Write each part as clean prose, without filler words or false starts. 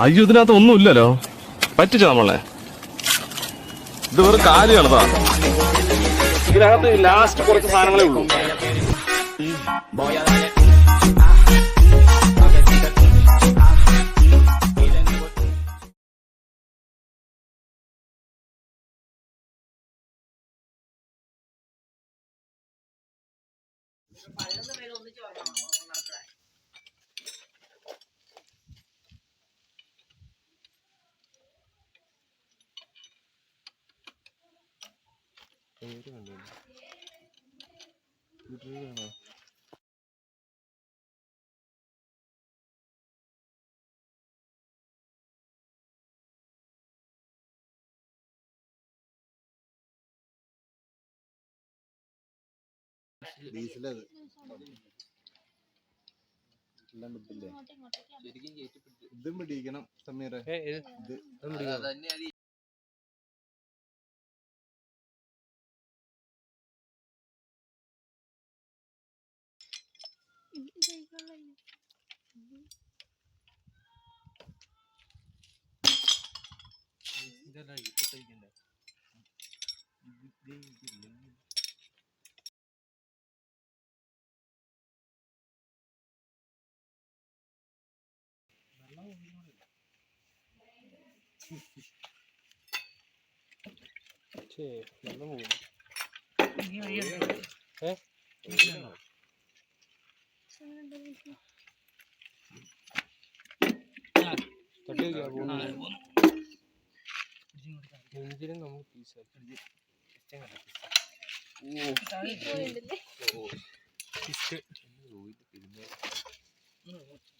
അയ്യോ, ഇതിനകത്ത് ഒന്നുമില്ലല്ലോ. പറ്റിച്ച നമ്മളെ. ഇത് വെറും കാലിയാണതാ. ഇതിനകത്ത് ലാസ്റ്റ് കുറച്ച് സാധനങ്ങളേ ഉള്ളൂ. ഡീസലത് ഇതും പിടിക്കണം സമീറ.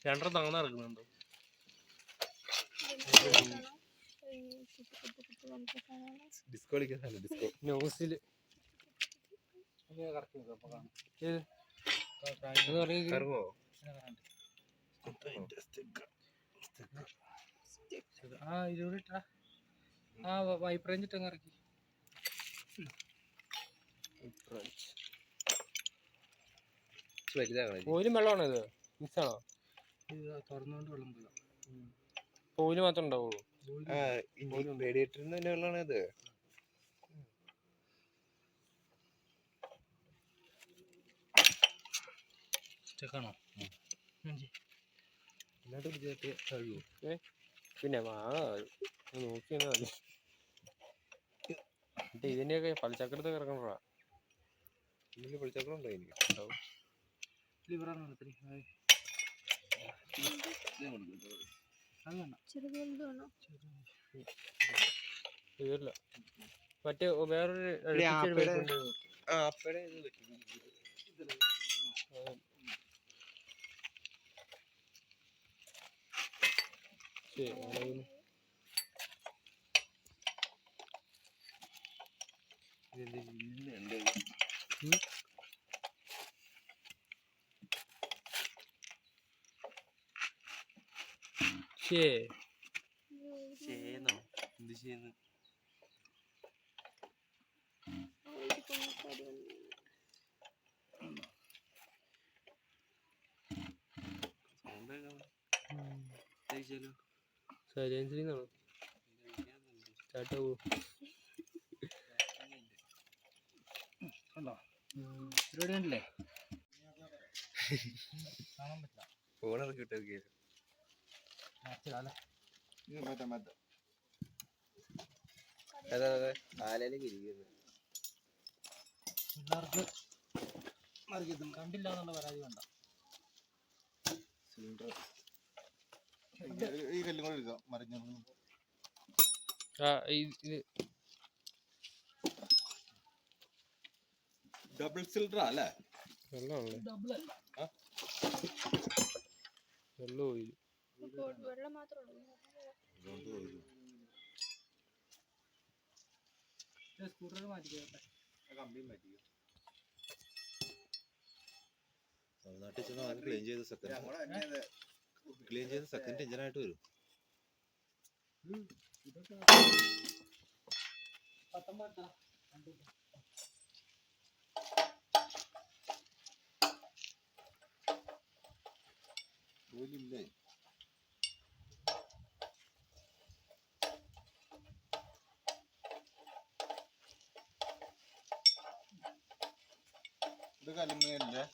രണ്ടര തങ്ങണ ഇറക്കുന്നുണ്ടോ? ഡിസ്കോ കളിക്കാൻ ഡിസ്കോ ന്യൂസില് വൈപ്പ് റേഞ്ച് ഇട്ടങ്ങ് ഇറക്കി. ഓയിലും വെള്ളമാണോ ഇത്? മിക്സാണോ? തുറന്നുകൊണ്ട് വെള്ളം ഓയില് മാത്രം ഉണ്ടാവുള്ളൂ. റേഡിയേറ്ററിന് തന്നെ വെള്ളമാണ് ഇത്. ാണോ കഴിവോ? പിന്നെ നോക്കി മതി. ഇതിന്റെയൊക്കെ പലിച്ചക്കടത്ത് കിടക്കണ പളിച്ചക്രം ഉണ്ടോ? എനിക്ക് ഉണ്ടാവും. മറ്റേ വേറൊരു സൈലൻസിനാണോ സ്റ്റാർട്ട് ആവോ? പരിപാടി കണ്ടില്ലേ? ഫോണിറക്കി വിട്ടേ. അതെ കാലയിലേക്ക് ഇരിക്കുന്നു. പിള്ളേർക്ക് കണ്ടില്ല എന്നുള്ള പരാതി വേണ്ട. സിലിണ്ടർ ഈ കല്ലും കൂടെ എടുക്കാം. മറിഞ്ഞ ഡബിൾ സിലിണ്ടർ അല്ലേ? വെള്ളം മാത്രമേ സ്കൂട്ടർ മാറ്റിക്കോട്ടെ. തമിഴ്നാട്ടിൽ ചെന്ന് ആദ്യം ക്ലീൻ ചെയ്ത് സെക്കൻഡ് എഞ്ചിനായിട്ട് വരും. ജോലിയില്ലേ? അലുമിനിയല്ലേ?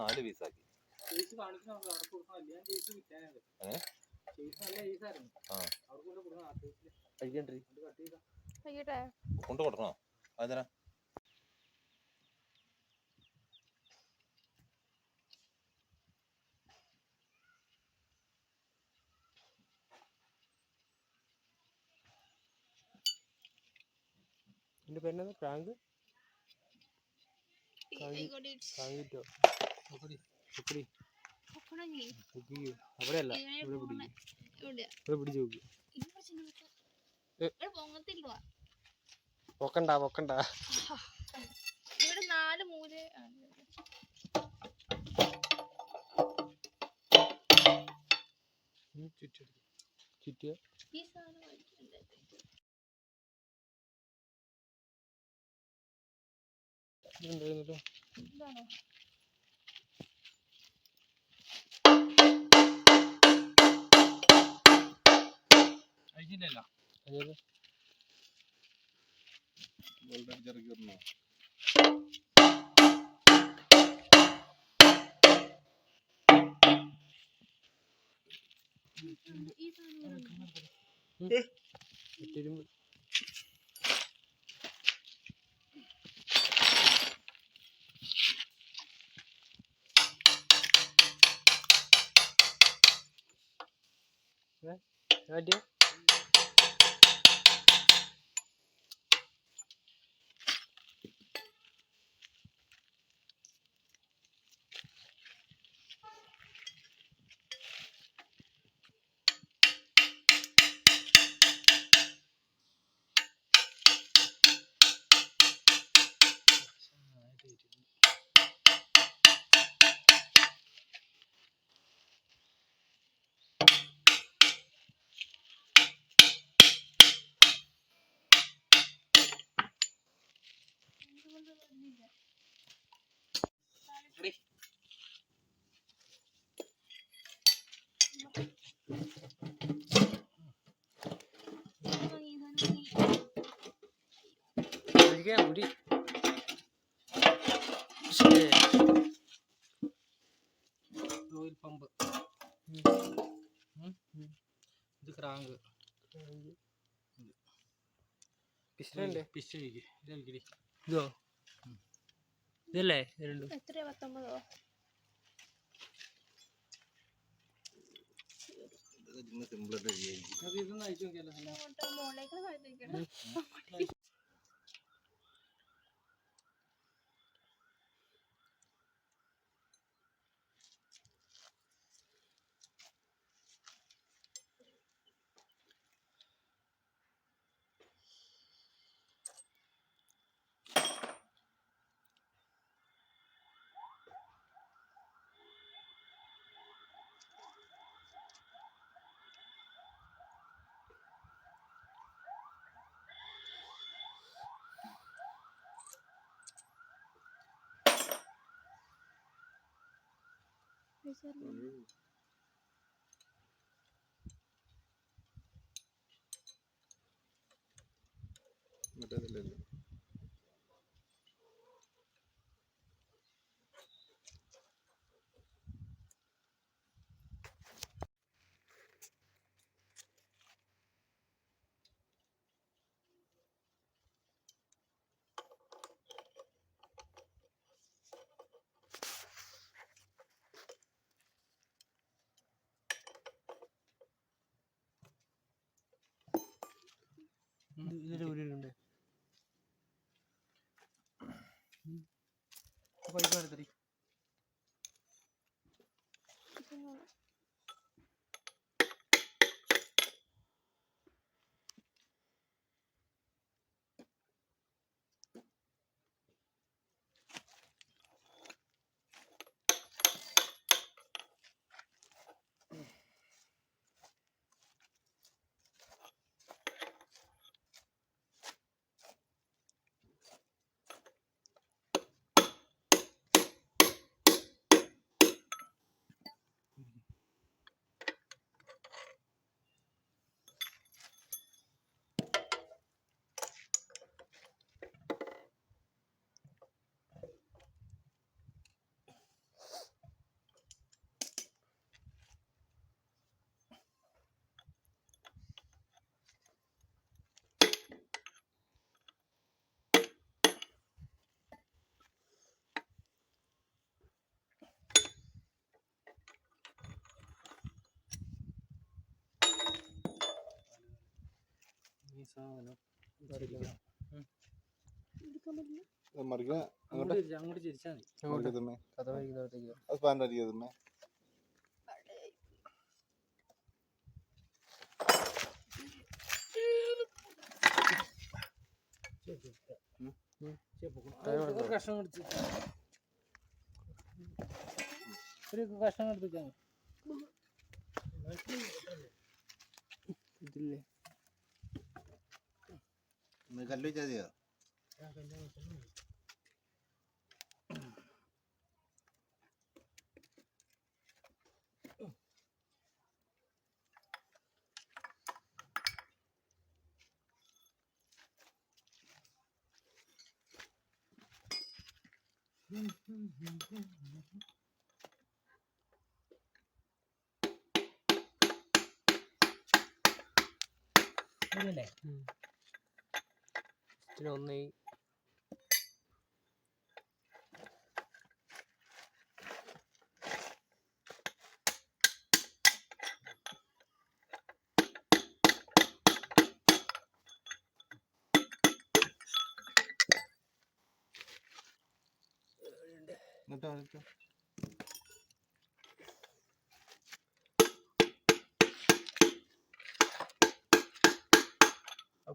നാല് പീസാക്കി കൊണ്ട് കൊടുക്കണോ? അതിനാ എന്റെ പേരെന്താ? പ്രാങ്ക് അവിടെയല്ല, ഇവിടെ പിടിച്ചു നോക്കി. പൊക്കണ്ട പൊക്കണ്ട. ഇവിടെ 4 മൂല ചുറ്റിയ ഈ സാധനം വലിക്കണ്ടേ? എന്തായിരുന്നല്ലോ? എന്താണോ അഴിച്ചില്ലല്ലോ. ഈ സാധനം മറ്റൊരു കാട്ടിയ മുടി ഓയിൽ പമ്പ്. ഇത് ക്രാങ്ക്. പിസ്റ്റന്റെ പിസ്റ്റടിക്ക് ഇതടിക്കടി. ഇതോ? ഇതല്ലേ രണ്ടും? എത്രയാ? 19? ഇതൊന്നും അയച്ചു നോക്കിയല്ലോ. മോളേക്ക് സാധിക്കണം. മറ്റേതല്ലല്ലോ. ഇതിന്റെ ഉരുളുണ്ട്. പൈപ്പ് എടുത്തടി. സാധനം എടുക്കാൻ പറ്റില്ല. അങ്ങോട്ട് ചിരിച്ചാൽ മതി. കഥ വൈകുന്നേരത്തേക്ക് ഒരു കഷ്ണം എടുത്തിട്ടാ ഇതില്ലേ കല്ല് വെച്ചാൽ മതിയോ? ഒന്നേ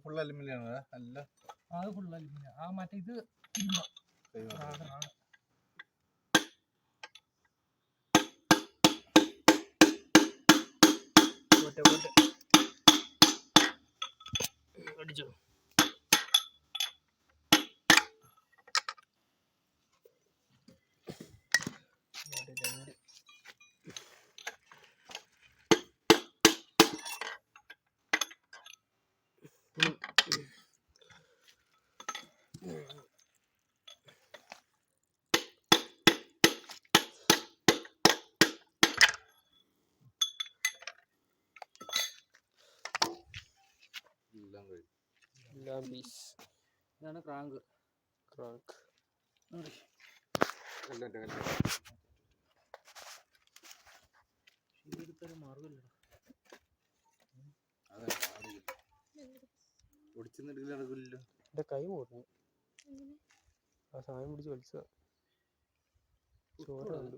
ഫുൾ അലുമിനിയാണ് അല്ല അത് ഫുൾ അലുമിനിയം. ആ മറ്റേ ഇത് അടിച്ചോ. ഇതാണ് ക്രാങ്ക്. ഇതൊരു മാർഗമില്ലടാ. എന്റെ കൈ മുറിഞ്ഞു. ആ സാധനം പിടിച്ച് വലിച്ചതാ. ചോര ഉണ്ട്.